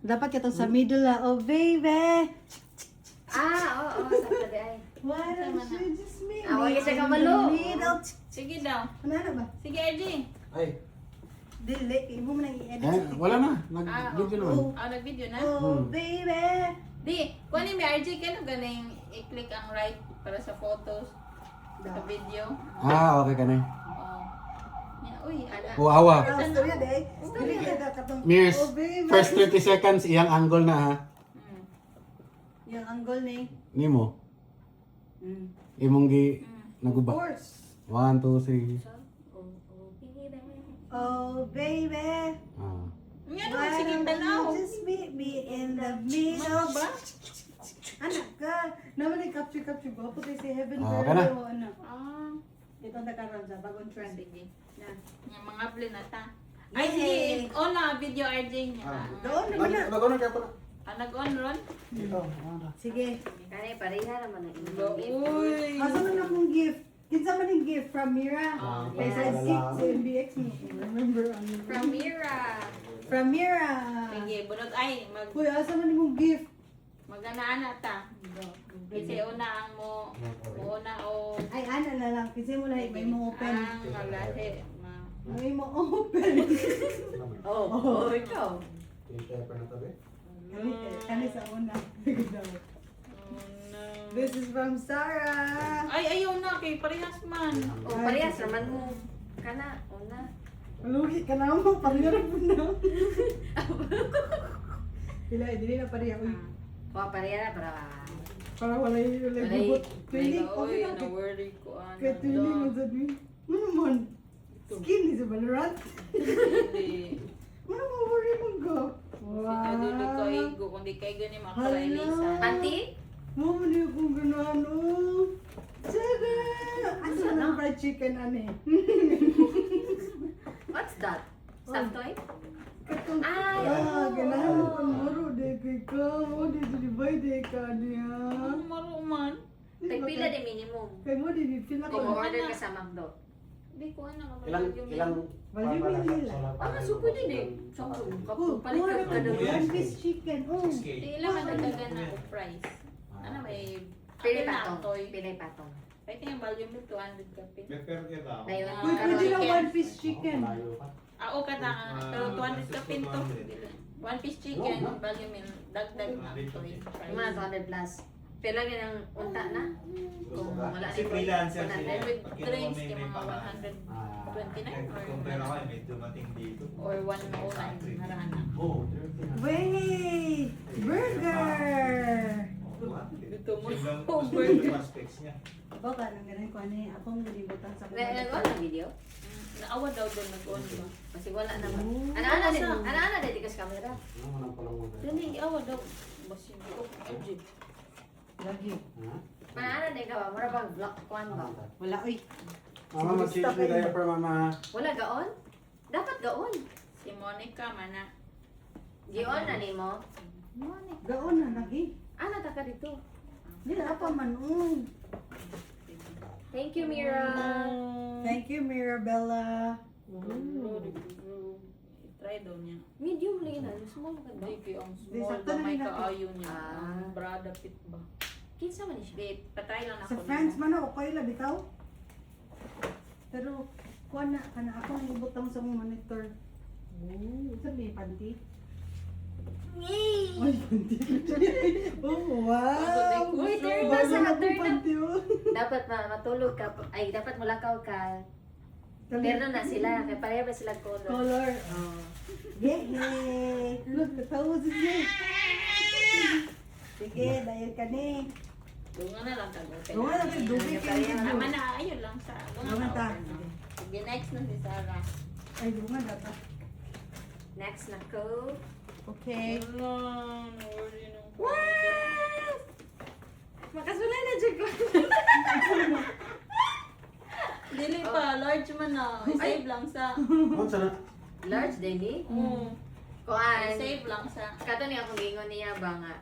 Dapat ka sa middle la. Oh, baby. Oo, sakto di ay. Why don't you just meet me Awag siya in kabalo. the middle? Sige daw. Ano na ba? Sige, RJ. Ay, Dili. Ibo mo nang i-edit. wala na. Nag-video naman. Oh, Nag-video na. oh baby. Di, kunin mo RJ, kano galing i-click ang right para sa photos, sa video. Okay ka na. Oh. Yeah, uy, ala. Awa. Oh, storya day. Storya day katong. Mirs, Oh, baby. first 30 seconds, iyang angle na ha. Mm. Yung angle ni. Nimo. Mm. Imong gi Of naguba. course. 1, 2, 3. Oh, baby. Nga no, Why sige, don't tanaw. you just meet me in the middle? Ba? Anak ka. Naman yung capture ba? Puti si Heaven Ah, Girl. ka na. o ano. Ah, Ito ang takaroon sa bagong trend. sige. Na. Yung mga blin na ta. Ay, Yay! sige. On na, video RJ niya. Doon naman na. Nag-ano kaya pala? Nag-on ron? Sige. Kani pareha naman ang Uy. Asa man akong gift? Kinsa man yung gift from Mira? Kay sa yes. seat sa MBX mo. Remember? From Mira. From Mira. Sige, bunod ay, Uy, asa man yung gift? mag-ana ta. Kasi una ang mo, una o Ay, ana na lang. Kasi mo lahi, may mo open. ang malahi. May mo open. Oh, ikaw. Kani sa una. Oh, no. This is from Sarah. Ay, ayaw na, kay parehas man. Oh, parehas naman mo. Kana, una. Malugi ka na mo. Pangarap mo na. Pila, hindi na pareha. Uy, O, pareha na para. para walay Walay- gubot. Twinning, Oy, okay lang. na-worry ko. Ano Kaya twinning mo sa din. Ano man? Skin ni sa Valorant. Hindi. Ano mo worry mo go? Wow. Dulo ko igo, kung di kayo ganyan makakailisan. Panty? Mo man yung kung ganano. Sada! Asa na ng fried chicken, ane? What's that? Stuffed toy? Katong, Ay, ganahan oo. ko maro de kay ka. O, de divide de ka niya. Ang maruman. Tagpila di minimum. Kay mo, di feel Kung ako. order ka sa McDo. Di ko anak ang Ilang, yung ilang, Value meal nila. So pwede din. Sampung. Oh, Palit ka ka ka one piece chicken. Oh. Di ilang ang nagdagan na o price. Ano may... Pilay Ano na patong. ang toy? Pilay patong. Pwede yung volume nito, 200 kapit. Ayun. Uy, pwede lang one piece chicken. Oo ka na, pero 200 kapit to. One piece chicken, volume meal, dagdag na ang toy. Yung mga 200 plus. Pero lang yun ang unta na. Kung wala Si freelancer na. sila. With drinks, yung mga 129 or 109 narana. Wait! Burger! Ito mo. Baka nang ganun ko ano eh. Akong nalibutan sa Nagawa ng video? Naawa daw doon nag-on ba? Kasi wala naman. Oh. Ano-ano din? Ano-ano din di kas camera? Dali, awa daw. Basin ko. Ajib. Lagi. Ano-ano din ka ba? Mura bang vlog kuan ba? Wala, uy. Mama, mag-change na diaper, mama. Wala gaon? Dapat gaon. Si Monica mana. Gion na nimo. Gaon na, lagi. Ano ta ka dito? Nila pa man, Thank you, Mira. Thank you, Mirabella. Try daw niya. Medium lang na. Small ka ba? Hindi kayo ang Di, small sakto ba na may rin natin. kaayo niya. Ah. Ang brada pit ba? Kinsa man ni siya? Hindi, patry lang ako. Sa friends man ako, okay lang, bitaw. Pero, kuha na, kana ako ang ibutang sa mong monitor. Oh, sabi, panty. Ay, panty. Oh, wow! Uy, turn na Bago sa na po turn na. panty, oh. Dapat matulog ka. Ay, dapat mulakaw ka. Pero na sila. Kaya pareha ba sila color? Color. Oh. Yay! Look, natawazin niya. Sige, dahil ka ni. Dunga na lang tago. Dunga na tayo, dugay kayo. Tama na, ayun lang sa. Dunga ta. Sige, next na si Sarah. Ay, dunga na ta. Next na ko. Okay. Wala, nawari nung Wow! Makasulay na dyan ko. Dili pa, large man na. I-save lang sa. Ano sana? Large, Denny. Kuan. I-save lang sa. Kato niya kung gingon niya ba nga.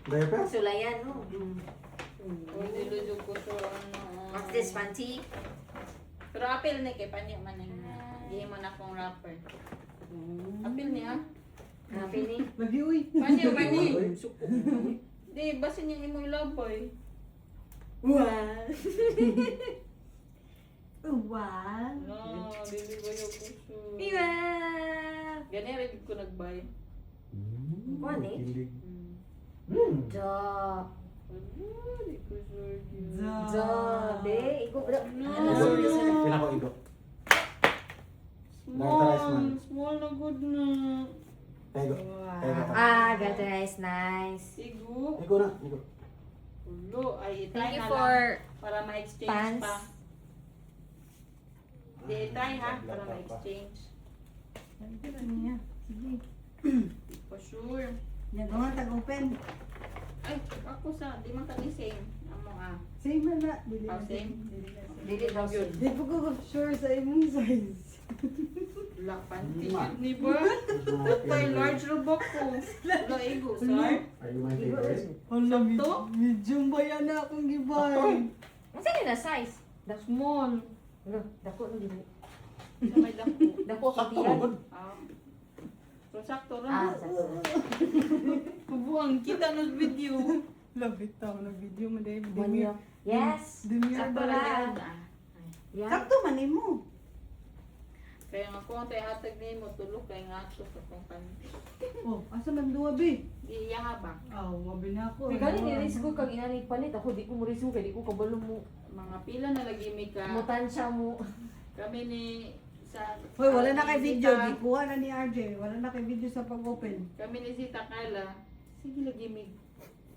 Diaper? Sulayan, no? Uy, dilo ko to. Ano. What's this, panty? Pero apil ni kay panya man ang. Gihi mo na akong rapper. Apil niya. Happy ni? Lagi uy. Kanya man ni. Uy. Di, basin yung imo ilabay. Wow. Wow. No, dili ba yung puso. Iwa! Gani rin ko nagbay. Kuwan eh? Kilig. Jo. Di ko sure. Jo. Be, ikaw bro. No. Ano, sorry, sorry. Pila ko igo. Small. Small na good na. Pego. Pego. Ah, got the rice. Nice. Igo. Igo na. Igo. Ulo. Ay, Thank try you na for lang. Para ma-exchange pants. pa. Di, try ha. Para ma-exchange. Ito na niya. Sige. For sure. Yan, mga tag-open. Ay, ako sa, di man kami same. Amo ah. Same na na. Dili Oh, na same? Dili na same. Dili daw Yun. same. Di po ko sure sa imong size. Black panty. Ma. Ni ba? Tatay, large robok ko. Wala ego, sir. Are you my favorite? Hala, Sakto? medium ba yan na akong gibay? Ang saan na size? The small. Ano, dako nung dili. Sa may dako. Dako sa Sakto tiyan. mo. Ah. So, sakto Ah, lang. sakto. Kubuang kita ng video. Labit tao na video mo dahil Monyo. Yes. Demure Sakto ba lang. Ah. Yeah. Sakto man mo. Kaya nga kung tayo hatag ni mo, tulog kay nga ito sa kong panty. Oh, asa man duwa be? Di iya ba? Aw, wabi na ako. Di gani ni risk ko kag inani palit ako di ko mo risk kay di ko kabalo mo. Mga pila na lagi may ka. Mutansya mo. Kami ni sa Hoy, wala na kay video. Sita- Gikuha na ni RJ. Wala na kay video sa pag-open. Kami ni Sita Carla. Sige lagi may.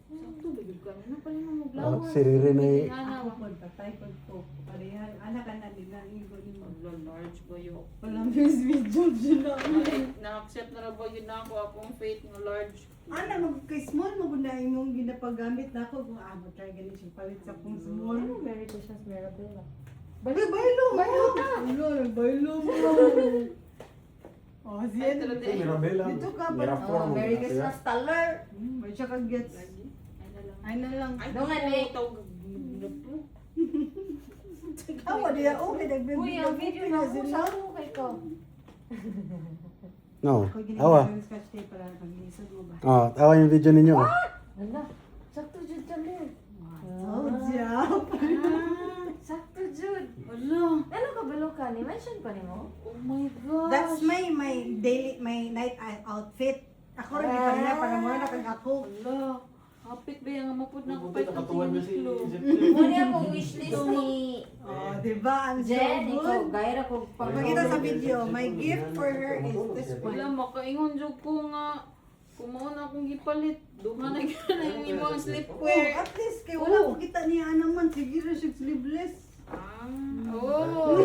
Sakto ba yung kami? Ano pa rin mo Oh, maglawas? si Riri na y- Ako po, patay po ko. Parehan. Anak ka na nila. Igo ni mo. Ang large ba yun? Walang news video sila. Na-accept na ba yun na ako akong faith ng large. Ana, kay small mo guna imong ginapagamit na ako. Kung mo try ganit siya palit sa kung small. Ano Merry Christmas Mirabella? Bali, baylo mo! Baylo ka! Wala, baylo mo! Oh, Ay, siya. talaga. Mirabella. Dito ka ba? Miraflor Oh, mo Merry na siya. Christmas Taller. May siya kag gets. Lagi. Ay na lang. Ay na lang. Ay, Doon nga, Nick. Awa diya, okay, Uy, nagbibigay ang video na ako sila. sa mo kay ko. No. Ako Awa. ginagawa yung scotch tape para pag-inisod mo ba? Oh, awa yung video ninyo. Oh. Wala. Sakto jud kami. Told ya. Sakto jud. Wala. Ano kabalo ka ni? Mention pa nimo? Oh my gosh. That's my daily, my night outfit. Ako rin, pa rin para mo na kag ako. Wala. Hapit ba yung mapod na ako Buti nakatuwan mo si Zip. Mo ni akong wishlist ni Oh, diba? Ang so Jen, ikaw good. gaira ko Pakita sa video, my gift for her is this Wala, one. makaingon jud ko nga. Kumaon akong gipalit. Duha na gana yung imong Oh, sleepwear. at least kay wala ko kita niya naman. Sige rin siya sleeveless. Ah. Oh.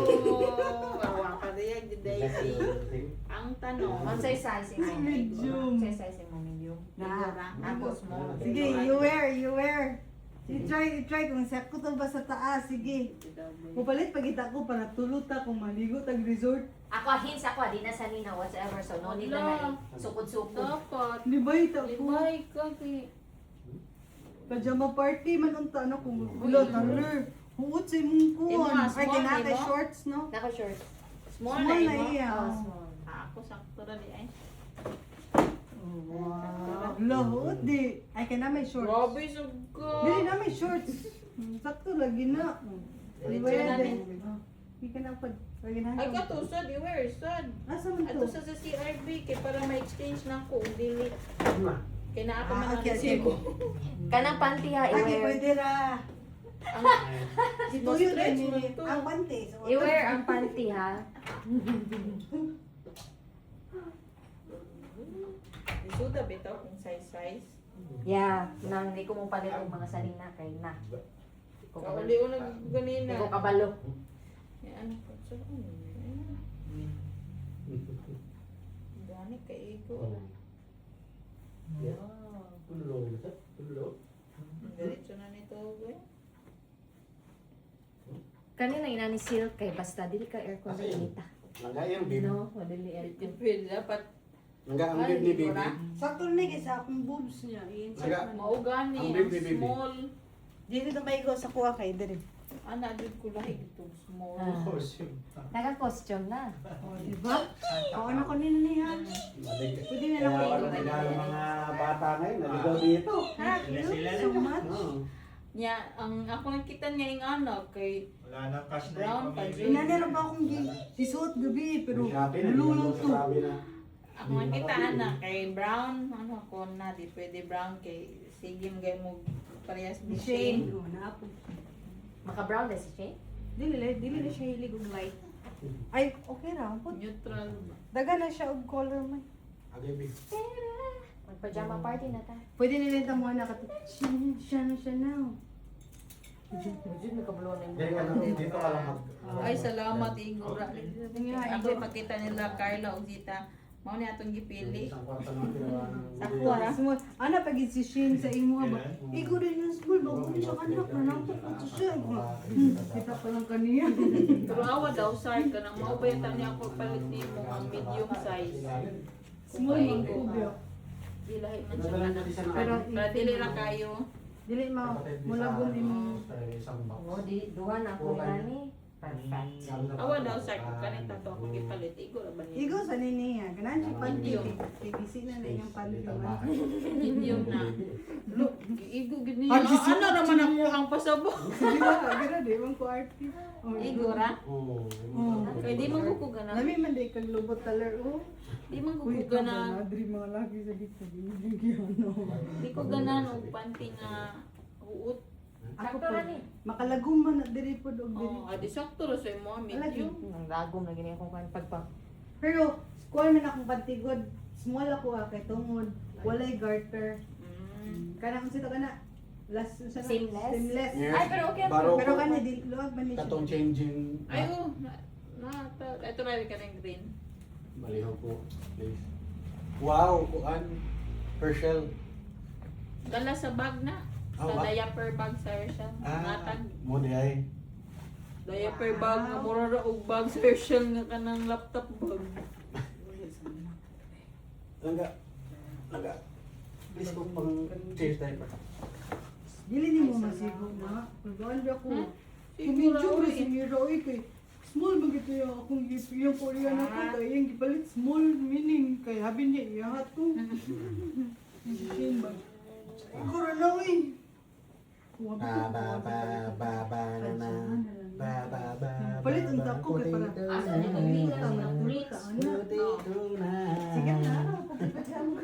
Awa ka diya, Daisy. Ang tanong. Ang size mo Medium. Size mo medium. Na. Ako small. Sige, you wear. I-try kung sakto to ba sa taas. Sige. Mupalit pagita ko para tulot ta kung maligo tag resort. Ako hints ako di na sanina whatsoever so no need na na sukod-sukod. Dapat. Libay ta ko. Libay ka kay. Pajama party man unta ano kung ulo taler. Huwag sa imong Imo kuwan. nga, Ay, small, kinakay imo? shorts, no? Nako short. Small Small na na imo. iya. Oh, small. Ako sakto ra di ay. Wow. Lahot di. Ay, kaya na may shorts. Grabe sug ka. Dili na may shorts. Sakto lagi na. Diretso Pwede. na ni. Hindi ka na pag. Lagi na. Ay ka to sad, i-wear sad. Asa man Ato to? sa CRB kay para ma-exchange na ko og dili. Kay naa pa man ang okay, resibo. Kanang panty ha Ay, i-wear. pwede ra. Ang Ito yun stretch eh. mo ito. Ang panty. So, I-wear ang panty ha. Isuda bitaw kung size. Yeah, nang di ko mo palit og mga salina kay na. Di ko kabalo. Kauli una ganina. Di ko kabalo. Yan ko sa Gani kay iko. Diretso na nito güey. Kanina inani silk kay basta dili ka aircon Asa yun? inita. Nangga yung baby. No, dili aircon. Depende dapat Nangga ang baby ni baby. Sakto na kasi sa akong boobs niya. I-insert Naga. na. mao gani Ang ang baby, baby. small. Dili na maigo sa kuha kay dire. Ana jud ko lahi itong small. Ah. Naka-costume na. O, diba? O, ano ko nila niya? Pwede na lang Kaya ako. wala mga bata ngayon, naligaw dito. Ha? So much? Oo. Nya, ang ako nakita niya yung anak kay Wala nang cash na Brown yung pa, pamilya. Inanero pa akong isuot gabi, pero Shopee na, lulong to. sabi na. ako nakita anak kay Brown, ano ko na di pwede Brown kay sige gay mo parehas ni Shane. Shane. O, naapod. Maka-brown na si Shane? Dili na siya hilig og light. Ay, okay ra. Put. Neutral ba? Daga na siya og color man. Agay, big. Mag-pajama party na ta. Pwede nilita mo na katut. Siya now. Jud nakabulo na Dili ka lang, dito ka lang mag... Ay salamat Igor. Nga, Ako ipakita nila Carla ug Zita. Mao ni atong gipili. Isang kwarto lang ginawa ng... Sakto, Wala, small. Ana pag si Shane sa imo ba? Kailan? Igo rin yung small ba? Kung siya kanak na nato ko siya. Kita pa lang kaniya. Pero awa daw sar ka nang maubayatan niya ako palit nimo ang medium size. Small man ko biya. Dilahi man siya kana. Pero Para dili ra kayo. dili mulagon imong Oo, di duha na ako ni. Perfect. Awa daw sar ko kanita to ako gipalit. Igor ba niya? Igo sa nini ya. Ganan siya panty. Kibisi na na yung panty man. Medium na. Look, igo gid niya. Ah, gising. Ano naman ang muhang pasabog? Sige ba? Gira di man ko arty. Igor ha? Oo. Kay di man ko gana. Nami man di kag lubot taler oh. Di man ko Uy, gana. Madri mga lagi sa dito. Binigyan no. Di ko ganan og panty nga huot. Ako Sakto po. ra ni. Makalagom man na diri pod og diri. Oh, adi sakto ra sa imo medium. Ang lagom na gini akong kan pagpa. Pero kuha man akong pantigod. Small ako kay tungod. Walay garter. Kanang sito kana last sa Seamless? Seamless. Yes. Ay, pero okay. Baro Pero ko. kani di luwag man ni siya. Katong changing. Ay, oh. Ito na rin ka ng green. Malihaw po, please. Wow, kuan. Herschel. Dala sa bag na. Sa Ah, bag? diaper bag sa Herschel. Ngatag. Mo di ay. Diaper bag nga mura ra og bag sa Herschel nga kanang laptop bag. Langga. Langga. Please ko pang change diaper. Dili ni mo masigo na. Pagawal ako. Siguro Kumidyo ko oy. si Mira oy kay small ba gito yung akong yung Korean ako kay yung gipalit small meaning kay habi niya iya to. Shin ba? Ako ra na oy. Ba ba ba ba ba na na. Ba ba ba. Palit ang dako kay para. Asa ni pagpita na Kulita ana. Sige Sige na ako pagpapasama.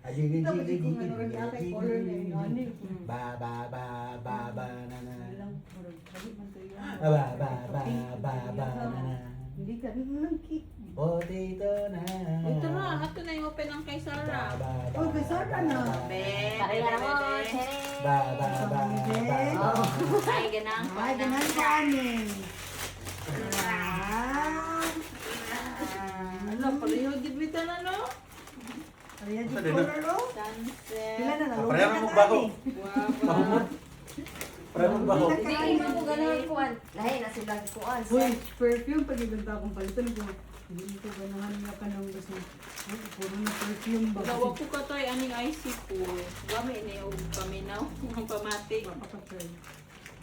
Ayun, Tapos kung ano rin akay color niya yung ani. ba ba ba ba ba na na. Walang murag kali man to yun. Ba ba ba ba ba na na. Hindi ka nangki. Potato na. Ito na, ato na yung open ang kay Ba Sarah. ba ba. Oh, kay Sarah na. Kaya mo, Chere. Ba ba ba ba. Ay, ganang. Ay, ganun ka anin. Ah. Ano, paliho gid bita na no? Kaya di color oh. Sunset. Sila na nalungkot Pareho na mo ka bago. ani. Wow. Pareho mo baho. Hindi mo mo ganun kuan. Lahi na sila kuan. Uy, perfume pag ibenta akong palitan ko. Hindi ko ganahan na ka nang gusto. Ay, puro na perfume ba? Dawa ko ka toy aning IC ko. Gami ni og paminaw, ang pamati.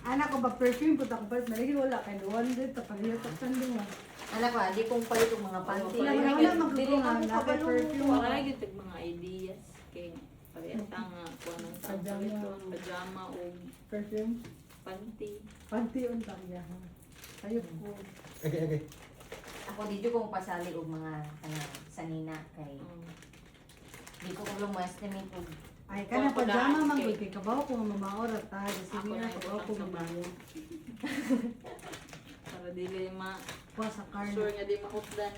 Anak ko ba perfume ko ta ko palit malagi wala kay duwan din ta pareho ta sandong. Anak ko, di kong palit yung mga panty. Wala, wala, Dili magkukuha ka mo na, kabalo. perfume. Wala gyud tag mga ideas kay parehas ang kuan ang pajama o Perfume. panty. Panty unta niya. Ayop ko. Okay, okay. Ako dito kong pasali og mga sanina kay di ko kung mo-estimate og Ay, kana Ako pajama na, man okay. ko kay kabaw ko mamaor at ta sige Ako na na kabaw ko ibutang sa mabayo. para dili ma Kuha sa car. sure nga di mahutdan.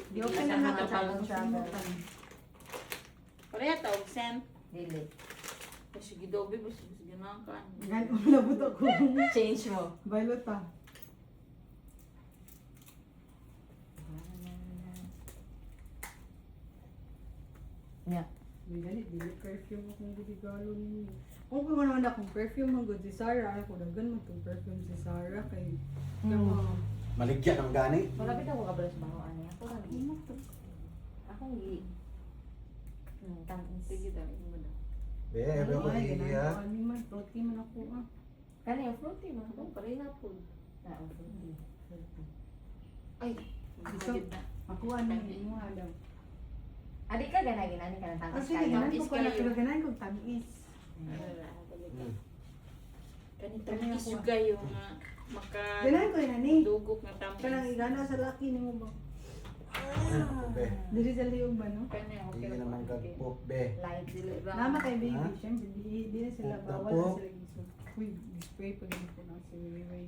Di okay Sa na mga nakatapos travel. Pareha ta og scent. dili. Sige dobe bus sige na kan. Gan ulabot ako. Change mo. Bailo ta. Yeah. Dili perfume akong gidigalo ninyo. Kung ko naman akong perfume ang good si Sarah, ako dagan mo tong perfume si Sarah kay Maligyan ang gani. Malapit ako kabalo sa mga ani. Ako lang. Akong gi tamis. Sige daw mo na. Be, be ko ay iya. ganun man protein man ako ah. Kani yung fruity mo. Ako pare na po. Ah, oh, fruity. Ay, Gusto? magkagid na. Makuha na yung imuha daw. Adi ka ganagin ani ka ng Ah, tamis sige, kayo. ganan ko Tamis ko na, kayo. pero ganan ko tamis. Hmm. Kanita Kani ako. isuga yung maka Ganan ko yun, ani. dugok na tamis. Kanang igana sa laki ni mo ba? Be, Dili sa liog ba, no? Kanya hindi okay ka naman kagpop, be. Light. Dili ba? Nama kay baby, Ha? syempre, di na sila Puta bawal po. na sila gisod. Uy, spray pa din ko na si Wiwi.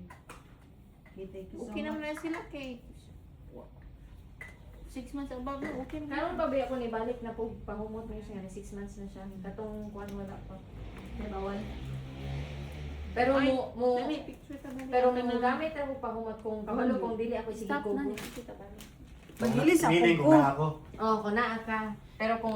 Okay, thank you so Okay naman much. na sila kay 6 months above na okay na. Karon pa ba ako ni balik na po pahumot mo siya 6 months na siya. Katong kuan wala pa. May bawal. Pero Ay, mo Dali, picture ta bali. pero Ako mo na- gamit ako pahumot kung kabalo kung dili ako sige Stop ko. na, picture ta bali. Magilis ako Meaning ko. kung na ako. Oh, kuna ka. Pero kung